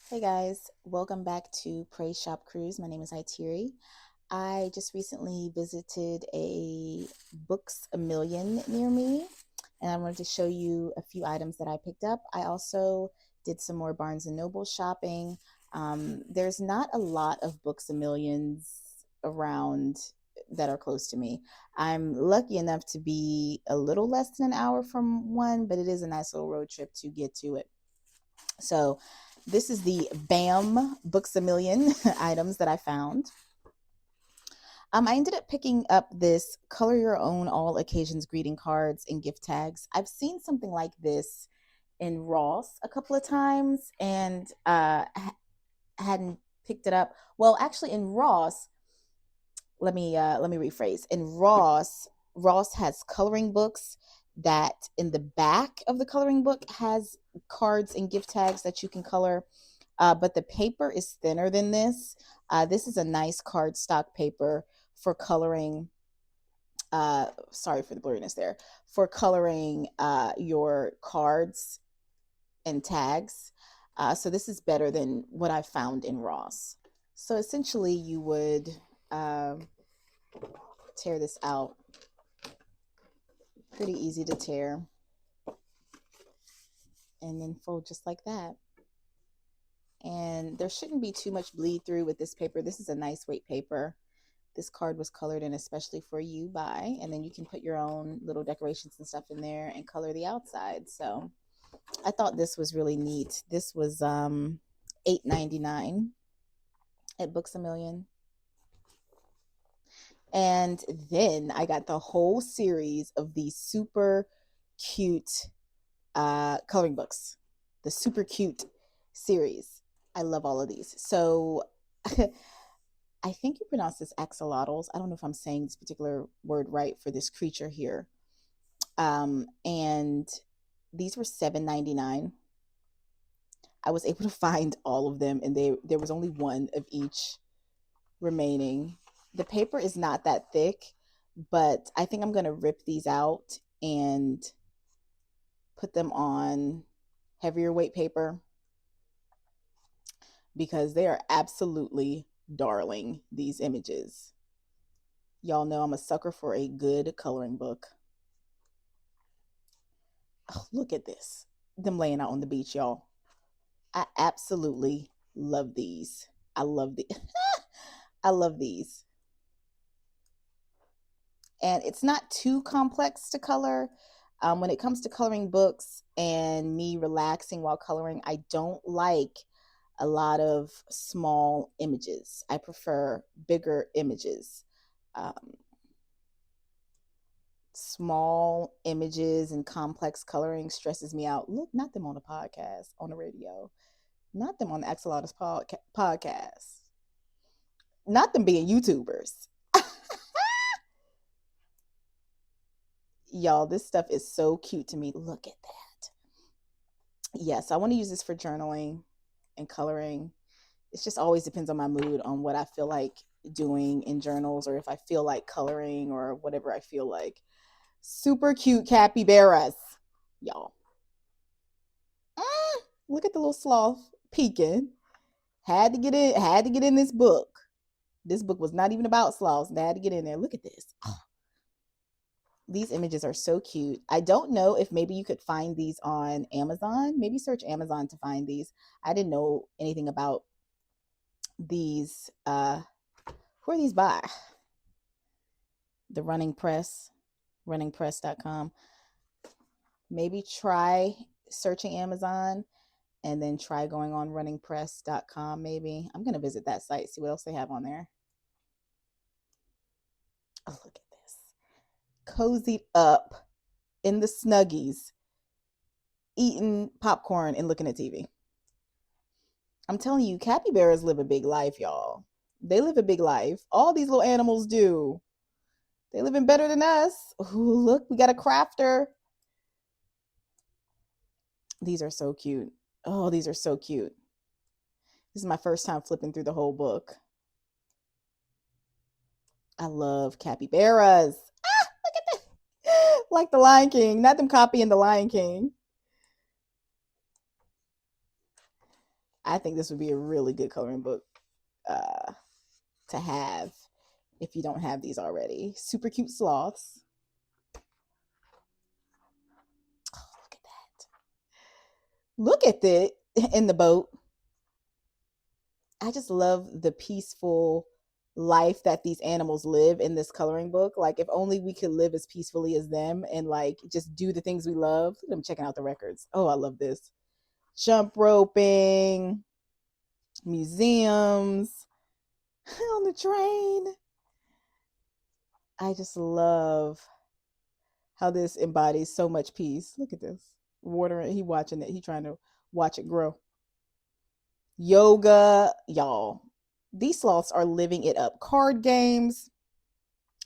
Hey guys, welcome back to Praise Shop Cruise. My name is Itiri. I just recently visited a Books a Million near me, and I wanted to show you a few items that I picked up. I also did some more Barnes and Noble shopping. There's not a lot of Books a Millions around that are close to me. I'm lucky enough to be a little less than an hour from one, but it is a nice little road trip to get to it. So this is the BAM Books a Million items that I found. I ended up picking up this color your own all occasions greeting cards and gift tags. I've seen something like this in Ross a couple of times and hadn't picked it up. Well, actually, in Ross, let me rephrase. In Ross, Ross has coloring books that in the back of the coloring book has cards and gift tags that you can color, but the paper is thinner than this. This is a nice cardstock paper for coloring. Sorry for the blurriness there. For coloring your cards and tags. So this is better than what I found in Ross. So essentially, you would uh, tear this out. Pretty easy to tear. And then fold just like that. And there shouldn't be too much bleed through with this paper. This is a nice weight paper. This card was colored in especially for you by, and then you can put your own little decorations and stuff in there and color the outside. So I thought this was really neat. This was $8.99 at Books a Million. And then I got the whole series of these super cute coloring books, the super cute series. I love all of these. So I think you pronounce this axolotls. I don't know if I'm saying this particular word right for this creature here. And these were $7.99. I was able to find all of them, and there was only one of each remaining. The paper is not that thick, but I think I'm gonna rip these out and put them on heavier weight paper because they are absolutely darling, these images. Y'all know I'm a sucker for a good coloring book. Oh, look at this. Them laying out on the beach, y'all. I absolutely love these. I love the I love these. And it's not too complex to color. When it comes to coloring books and me relaxing while coloring, I don't like a lot of small images. I prefer bigger images. Um, Small images and complex coloring stresses me out. Look, not them on the podcast, on the radio, not them on the Axolotls podcast, not them being YouTubers. Y'all, this stuff is so cute to me. Look at that. Yes, I want to use this for journaling and coloring. It just always depends on my mood on what I feel like doing in journals or if I feel like coloring or whatever I feel like. Super cute capybaras, y'all. Look at the little sloth peeking. Had to get in this book. This book was not even about sloths. I had to get in there. Look at this. Oh, these images are so cute. I don't know if maybe you could find these on Amazon. Maybe search Amazon to find these. I didn't know anything about these. Who are these by? The Running Press, runningpress.com. Maybe try searching Amazon and then try going on runningpress.com. Maybe I'm going to visit that site, see what else they have on there. Oh, look at this. Cozied up in the Snuggies, eating popcorn and looking at TV. I'm telling you, capybaras live a big life, y'all. They live a big life. All these little animals do. They living better than us. Ooh, look, we got a crafter. These are so cute. Oh, these are so cute. This is my first time flipping through the whole book. I love capybaras. Ah, look at that. Like the Lion King. Not them copying the Lion King. I think this would be a really good coloring book to have if you don't have these already. Super cute sloths. Oh, look at that. Look at it in the boat. I just love the peaceful life that these animals live in this coloring book. Like, if only we could live as peacefully as them and like just do the things we love. Look at them checking out the records. Oh, I love this. Jump roping, museums, on the train. I just love how this embodies so much peace. Look at this. Watering, he watching it. He trying to watch it grow. Yoga, y'all. These sloths are living it up. Card games.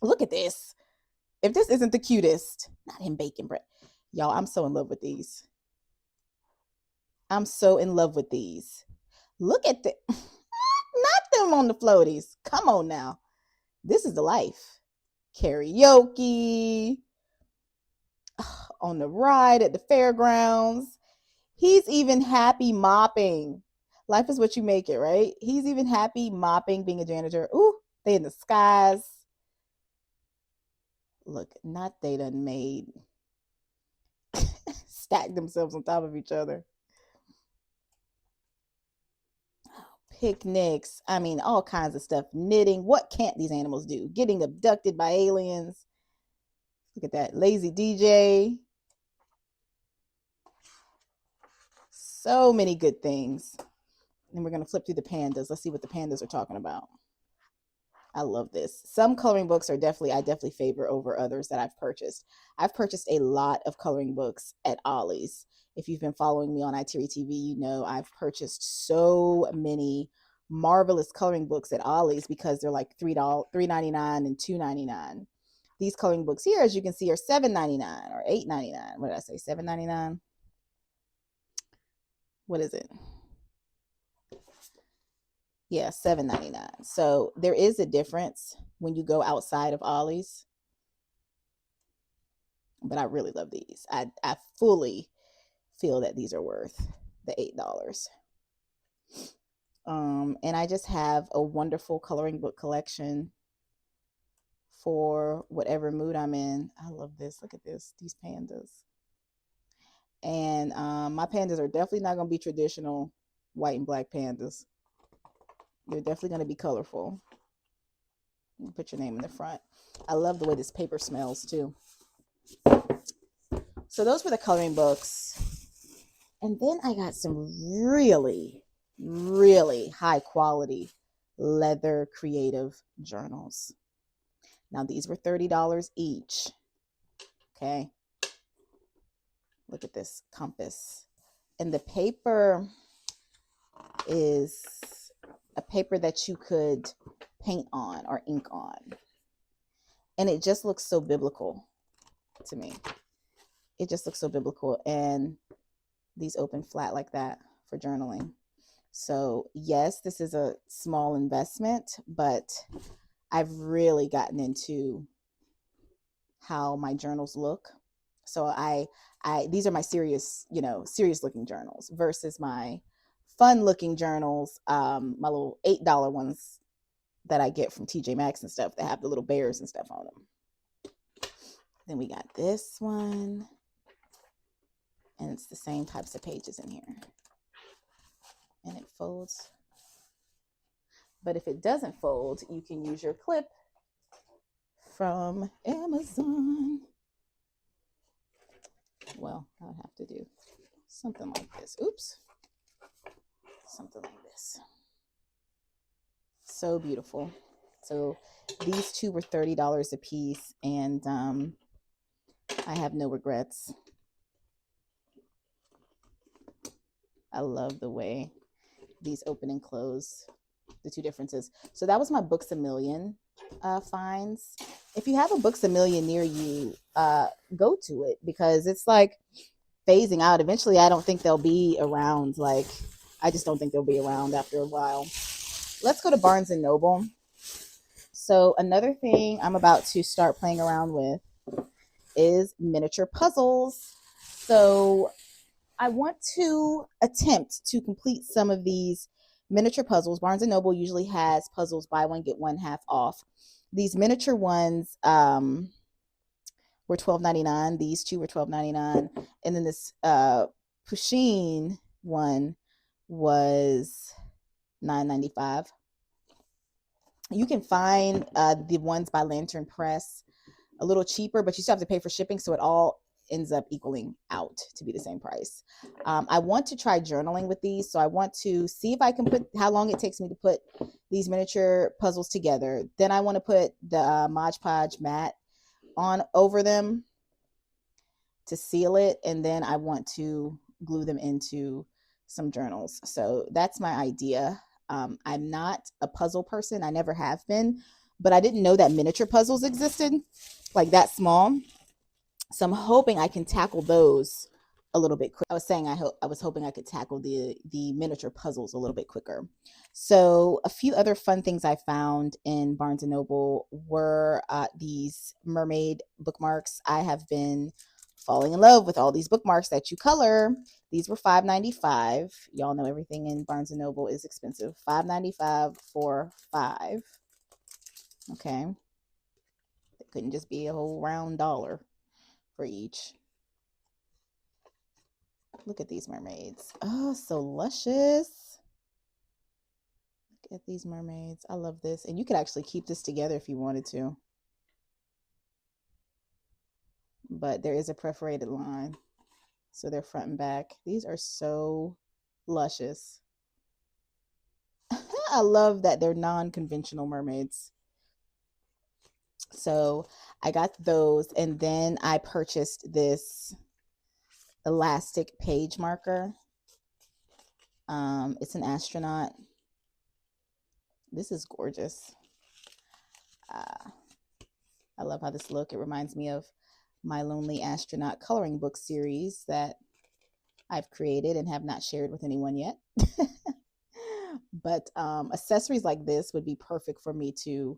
Look at this. If this isn't the cutest, not him baking bread. Y'all, I'm so in love with these. I'm so in love with these. Look at the not them on the floaties. Come on now. This is the life. Karaoke on the ride at the fairgrounds. He's even happy mopping. Life is what you make it, right? He's even happy mopping, being a janitor. Ooh, they in the skies. Look, not they done made stack themselves on top of each other. Picnics. I mean, all kinds of stuff. Knitting. What can't these animals do? Getting abducted by aliens. Look at that. Lazy DJ. So many good things. And we're going to flip through the pandas. Let's see what the pandas are talking about. I love this. Some coloring books are I definitely favor over others that I've purchased. I've purchased a lot of coloring books at Ollie's. If you've been following me on iTeary TV, you know I've purchased so many marvelous coloring books at Ollie's because they're like $3.99 and $2.99. These coloring books here, as you can see, are $7.99 or $8.99. What did I say? $7.99? What is it? Yeah, $7.99. So there is a difference when you go outside of Ollie's. But I really love these. I fully feel that these are worth the $8. And I just have a wonderful coloring book collection for whatever mood I'm in. I love this. Look at this. These pandas. And my pandas are definitely not going to be traditional white and black pandas. They're definitely going to be colorful. Put your name in the front. I love the way this paper smells too. So those were the coloring books. And then I got some really, really high quality leather creative journals. Now these were $30 each. Okay. Look at this compass. And the paper is a paper that you could paint on or ink on. And it just looks so biblical to me. It just looks so biblical. And these open flat like that for journaling. So yes, this is a small investment, but I've really gotten into how my journals look. So these are my serious looking journals versus my fun looking journals, my little $8 ones that I get from TJ Maxx and stuff that have the little bears and stuff on them. Then we got this one, and it's the same types of pages in here. And it folds. But if it doesn't fold, you can use your clip from Amazon. Well, I would have to do something like this. Oops. Something like this. So beautiful. So these two were $30 a piece, and I have no regrets. I love the way these open and close, the two differences. So that was my Books A Million finds. If you have a Books A Million near you, go to it because it's like phasing out. Eventually, I don't think they'll be around. I just don't think they'll be around after a while. Let's go to Barnes and Noble. So another thing I'm about to start playing around with is miniature puzzles. So I want to attempt to complete some of these miniature puzzles. Barnes & Noble usually has puzzles buy one, get one half off. These miniature ones were $12.99. These two were $12.99. And then this Pusheen one was $9.95. You can find the ones by Lantern Press a little cheaper, but you still have to pay for shipping, so it all ends up equaling out to be the same price. I want to try journaling with these, so I want to see if I can put how long it takes me to put these miniature puzzles together. Then I want to put the Mod Podge mat on over them to seal it, and then I want to glue them into some journals. So that's my idea. I'm not a puzzle person. I never have been, but I didn't know that miniature puzzles existed like that small. So I'm hoping I can tackle those a little bit quicker. I was saying I was hoping I could tackle the miniature puzzles a little bit quicker. So a few other fun things I found in Barnes & Noble were these mermaid bookmarks. I have been falling in love with all these bookmarks that you color. These were $5.95. Y'all know everything in Barnes & Noble is expensive. $5.95 for 5. Okay. It couldn't just be a whole round dollar for each. Look at these mermaids. Oh, so luscious. Look at these mermaids. I love this. And you could actually keep this together if you wanted to. But there is a perforated line. So they're front and back. These are so luscious. I love that they're non-conventional mermaids. So I got those, and then I purchased this elastic page marker. It's an astronaut. This is gorgeous. I love how this look. It reminds me of my Lonely Astronaut coloring book series that I've created and have not shared with anyone yet. But accessories like this would be perfect for me to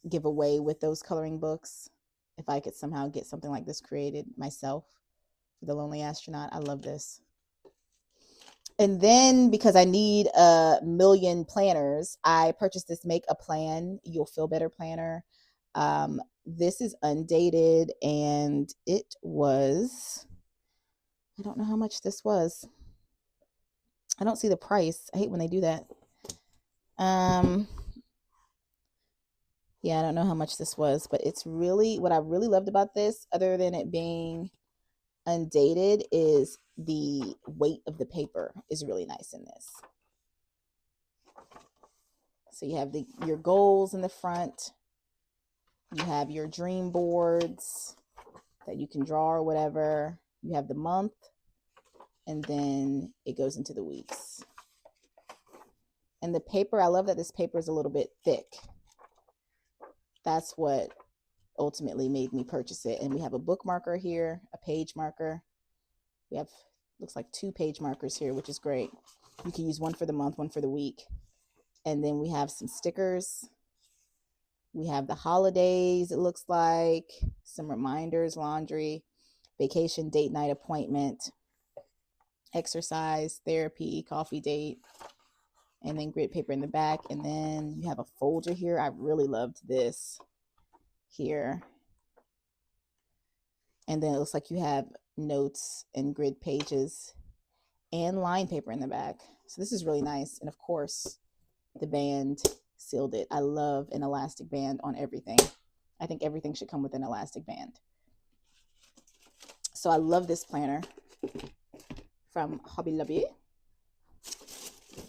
give away with those coloring books. If I could somehow get something like this created myself for the Lonely Astronaut. I love this. And then because I need a million planners, I purchased this Make a Plan, You'll Feel Better planner. This is undated, and it was, I don't know how much this was. I don't see the price. I hate when they do that. Yeah, I don't know how much this was, but it's really, what I really loved about this, other than it being undated, is the weight of the paper is really nice in this. So you have your goals in the front. You have your dream boards that you can draw or whatever. You have the month, and then it goes into the weeks. And the paper, I love that this paper is a little bit thick. That's what ultimately made me purchase it. And we have a book marker here, a page marker. We have, looks like 2 page markers here, which is great. You can use one for the month, one for the week. And then we have some stickers. We have the holidays, it looks like, some reminders, laundry, vacation, date night, appointment, exercise, therapy, coffee date, and then grid paper in the back. And then you have a folder here. I really loved this here. And then it looks like you have notes and grid pages and line paper in the back. So this is really nice. And of course, the band sealed it. I love an elastic band on everything. I think everything should come with an elastic band. So I love this planner from Hobby Lobby.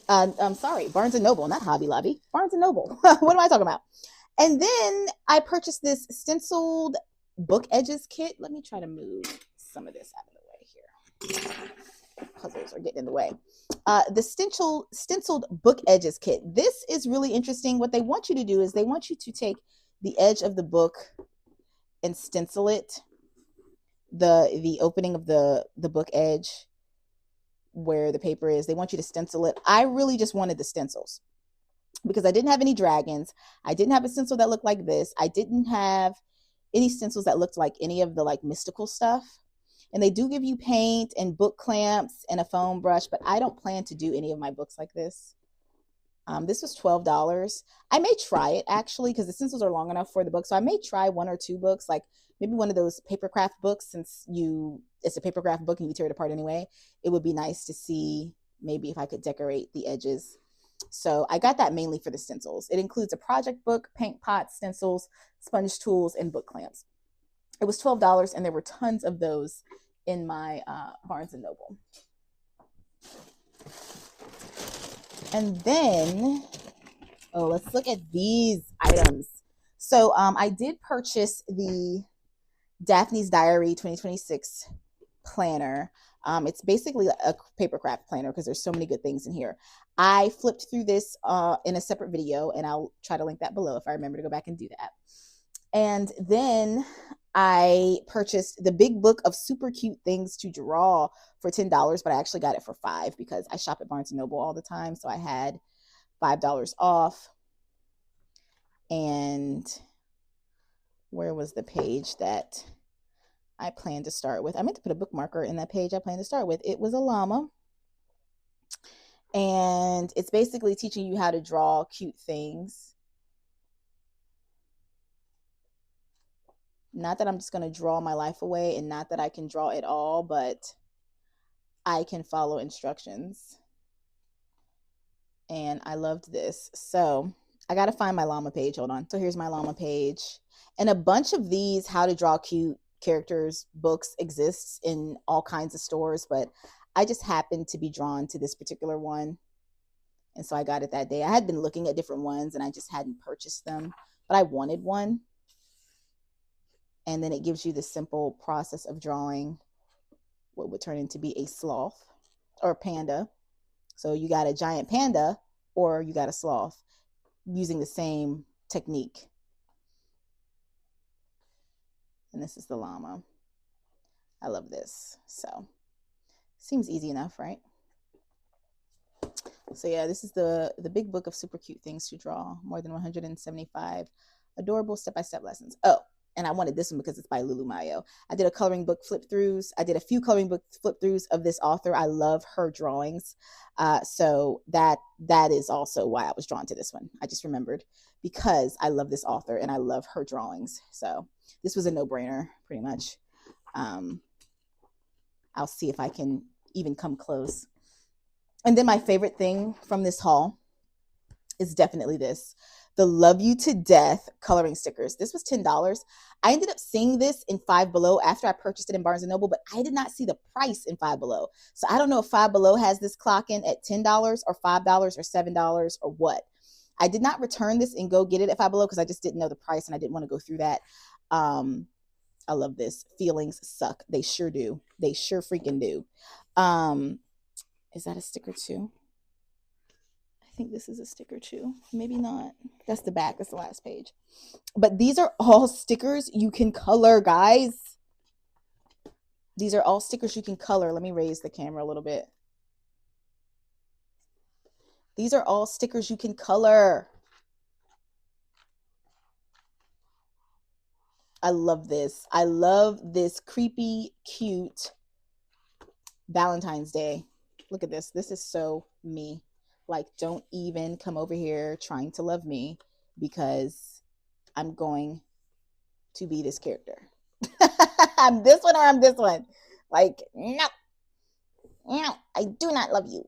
I'm sorry, Barnes & Noble, not Hobby Lobby. Barnes & Noble. What am I talking about? And then I purchased this stenciled book edges kit. Let me try to move some of this out of the way here. Puzzles are getting in the way. The stenciled book edges kit. This is really interesting. What they want you to do is they want you to take the edge of the book and stencil it. The opening of the book edge where the paper is, they want you to stencil it. I really just wanted the stencils because I didn't have any dragons. I didn't have a stencil that looked like this. I didn't have any stencils that looked like any of the like mystical stuff. And they do give you paint and book clamps and a foam brush, but I don't plan to do any of my books like this. This was $12. I may try it actually because the stencils are long enough for the book. So I may try one or two books, like maybe one of those paper craft books, since it's a paper craft book and you tear it apart anyway. It would be nice to see maybe if I could decorate the edges. So I got that mainly for the stencils. It includes a project book, paint pot, stencils, sponge tools, and book clamps. It was $12 and there were tons of those in my Barnes & Noble. And then, let's look at these items. So I did purchase the Daphne's Diary 2026 planner. It's basically a paper craft planner because there's so many good things in here. I flipped through this in a separate video, and I'll try to link that below if I remember to go back and do that. And then I purchased the big book of super cute things to draw for $10, but I actually got it for $5 because I shop at Barnes & Noble all the time. So I had $5 off. And where was the page that I planned to start with? I meant to put a bookmarker in that page I planned to start with. It was a llama. And it's basically teaching you how to draw cute things. Not that I'm just going to draw my life away, and not that I can draw it all, but I can follow instructions. And I loved this. So I got to find my llama page. Hold on. So here's my llama page. And a bunch of these how to draw cute characters books exists in all kinds of stores, but I just happened to be drawn to this particular one. And so I got it that day. I had been looking at different ones and I just hadn't purchased them, but I wanted one. And then it gives you the simple process of drawing what would turn into be a sloth or a panda. So you got a giant panda or you got a sloth using the same technique. And this is the llama. I love this. So seems easy enough, right? So yeah, this is the big book of super cute things to draw. More than 175 adorable step-by-step lessons. Oh, and I wanted this one because it's by Lulu Mayo. I did a coloring book flip-throughs. I did a few coloring book flip-throughs of this author. I love her drawings. So that is also why I was drawn to this one. I just remembered because I love this author and I love her drawings. So this was a no-brainer, pretty much. I'll see if I can even come close. And then my favorite thing from this haul is definitely this. The Love You to Death coloring stickers. This was $10. I ended up seeing this in Five Below after I purchased it in Barnes & Noble, but I did not see the price in Five Below. So I don't know if Five Below has this clock in at $10 or $5 or $7 or what. I did not return this and go get it at Five Below because I just didn't know the price and I didn't want to go through that. I love this. Feelings suck. They sure do. They sure freaking do. Is that a sticker too? I think this is a sticker too. Maybe not. That's the back. That's the last page. But these are all stickers you can color, guys. These are all stickers you can color. Let me raise the camera a little bit. These are all stickers you can color. I love this. I love this creepy, cute Valentine's Day. Look at this. This is so me. Like, don't even come over here trying to love me because I'm going to be this character. I'm this one or I'm this one. Like, no, I do not love you.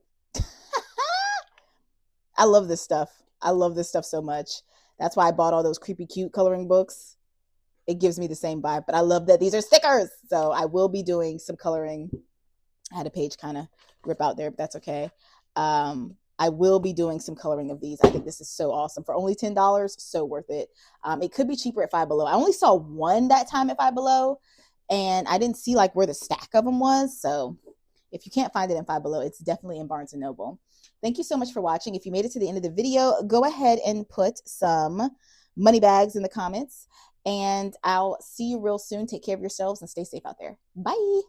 I love this stuff. I love this stuff so much. That's why I bought all those creepy, cute coloring books. It gives me the same vibe, but I love that these are stickers. So I will be doing some coloring. I had a page kind of rip out there, but that's okay. I will be doing some coloring of these. I think this is so awesome. For only $10, so worth it. It could be cheaper at Five Below. I only saw one that time at Five Below, and I didn't see like where the stack of them was. So if you can't find it in Five Below, it's definitely in Barnes & Noble. Thank you so much for watching. If you made it to the end of the video, go ahead and put some money bags in the comments, and I'll see you real soon. Take care of yourselves and stay safe out there. Bye.